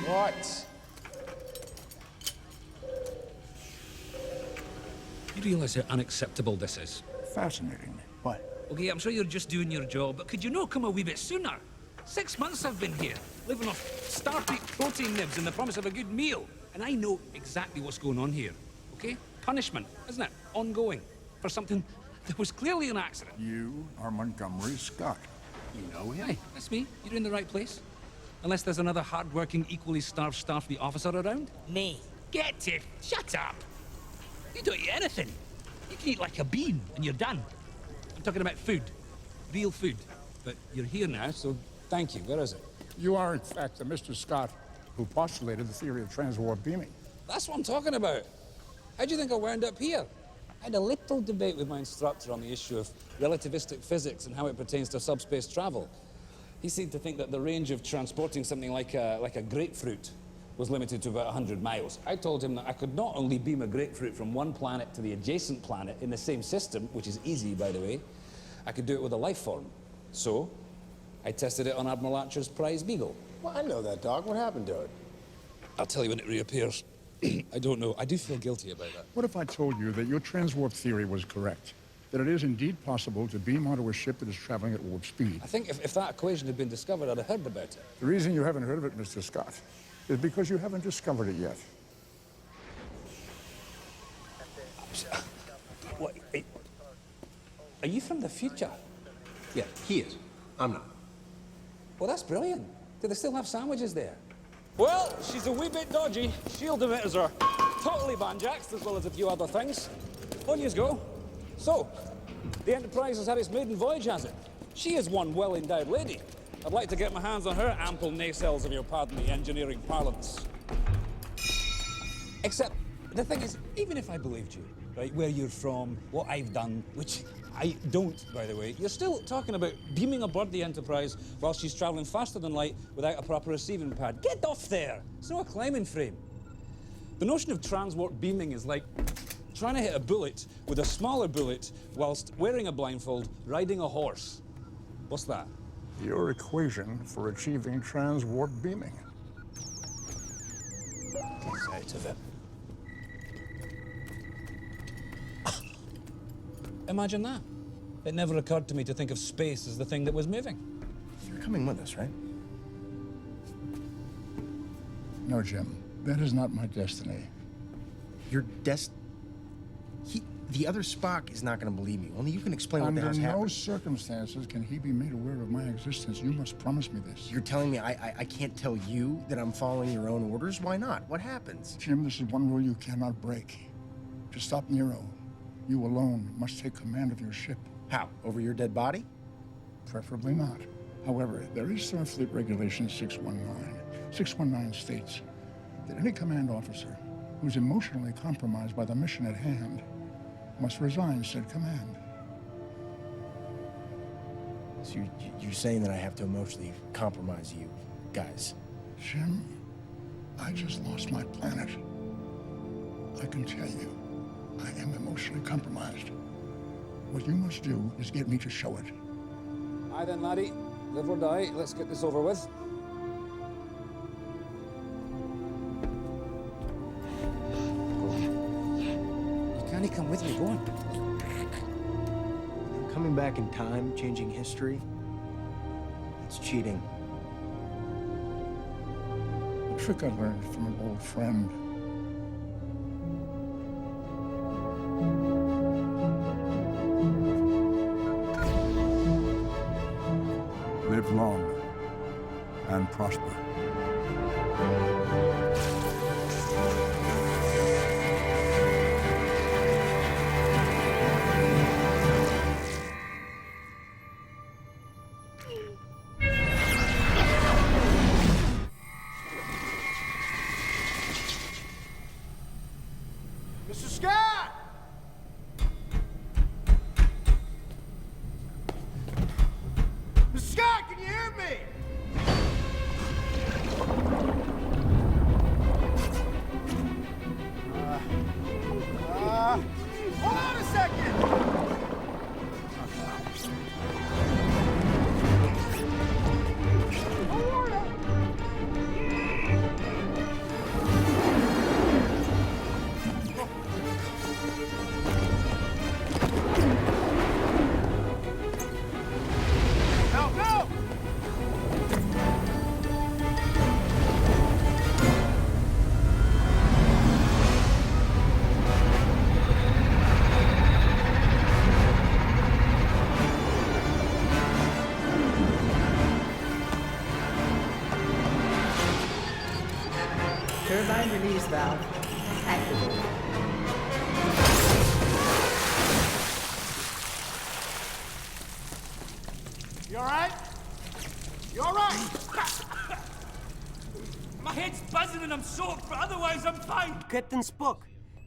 What? You realise how unacceptable this is? Fascinating. What? Okay, I'm sure you're just doing your job, but could you not come a wee bit sooner? 6 months I've been here, living off Starpeak protein nibs and the promise of a good meal. And I know exactly what's going on here, okay? Punishment, isn't it? Ongoing. For something that was clearly an accident. You are Montgomery Scott. You know him? Hey, that's me. You're in the right place. Unless there's another hard-working, equally starved Starfleet officer around. Me. Get it! Shut up! You don't eat anything. You can eat like a bean and you're done. I'm talking about food. Real food. But you're here now, so thank you. Where is it? You are, in fact, the Mr. Scott who postulated the theory of transwarp beaming. That's what I'm talking about. How do you think I wound up here? I had a little debate with my instructor on the issue of relativistic physics and how it pertains to subspace travel. He seemed to think that the range of transporting something like a grapefruit was limited to about 100 miles. I told him that I could not only beam a grapefruit from one planet to the adjacent planet in the same system, which is easy, by the way, I could do it with a life form. So, I tested it on Admiral Archer's prize beagle. Well, I know that dog. What happened to it? I'll tell you when it reappears. I don't know. I do feel guilty about that. What if I told you that your transwarp theory was correct? That it is indeed possible to beam onto a ship that is traveling at warp speed? I think if that equation had been discovered, I'd have heard about it. The reason you haven't heard of it, Mr. Scott, is because you haven't discovered it yet. What? Are you from the future? Yeah, he is. I'm not. Well, that's brilliant. Do they still have sandwiches there? Well, she's a wee bit dodgy. Shield emitters are totally banjaxed, as well as a few other things. On yous go. So, the Enterprise has had its maiden voyage, has it? She is one well-endowed lady. I'd like to get my hands on her ample nacelles, if you'll pardon the engineering parlance. Except, the thing is, even if I believed you, right, where you're from, what I've done, which I don't, by the way, you're still talking about beaming aboard the Enterprise while she's traveling faster than light without a proper receiving pad. Get off there! It's not a climbing frame. The notion of transwarp beaming is like trying to hit a bullet with a smaller bullet whilst wearing a blindfold, riding a horse. What's that? Your equation for achieving transwarp beaming. Get out of it. Imagine that. It never occurred to me to think of space as the thing that was moving. You're coming with us, right? No, Jim, that is not my destiny. Your The other Spock is not going to believe me. Only you can explain what the hell's Under no happening. circumstances can he be made aware of my existence. You must promise me this. You're telling me I can't tell you that I'm following your own orders? Why not? What happens? Jim, this is one rule you cannot break. To stop Nero, you alone must take command of your ship. How? Over your dead body? Preferably not. However, there is Starfleet Regulation 619. 619 states that any command officer who is emotionally compromised by the mission at hand must resign said command. So you're saying that I have to emotionally compromise you guys? Jim, I just lost my planet. I can tell you, I am emotionally compromised. What you must do is get me to show it. Aye then, laddie. Live or die. Let's get this over with. You can't come with me. Go on. Coming back in time, changing history, it's cheating. A trick I learned from an old friend. prosper. Mr. Scott! Mr. Scott, can you hear me? Hold on a second! No, no! Turbine release valve activated. You alright? You alright? My head's buzzing and I'm soaked, but otherwise I'm fine. Captain Spock,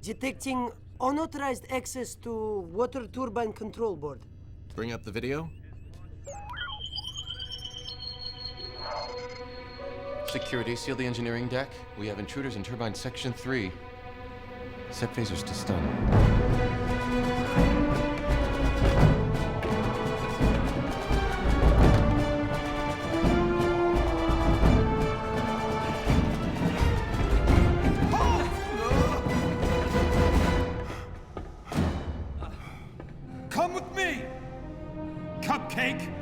detecting unauthorized access to water turbine control board. Bring up the video. Security, seal the engineering deck. We have intruders in turbine section 3. Set phasers to stun. Come with me, Cupcake.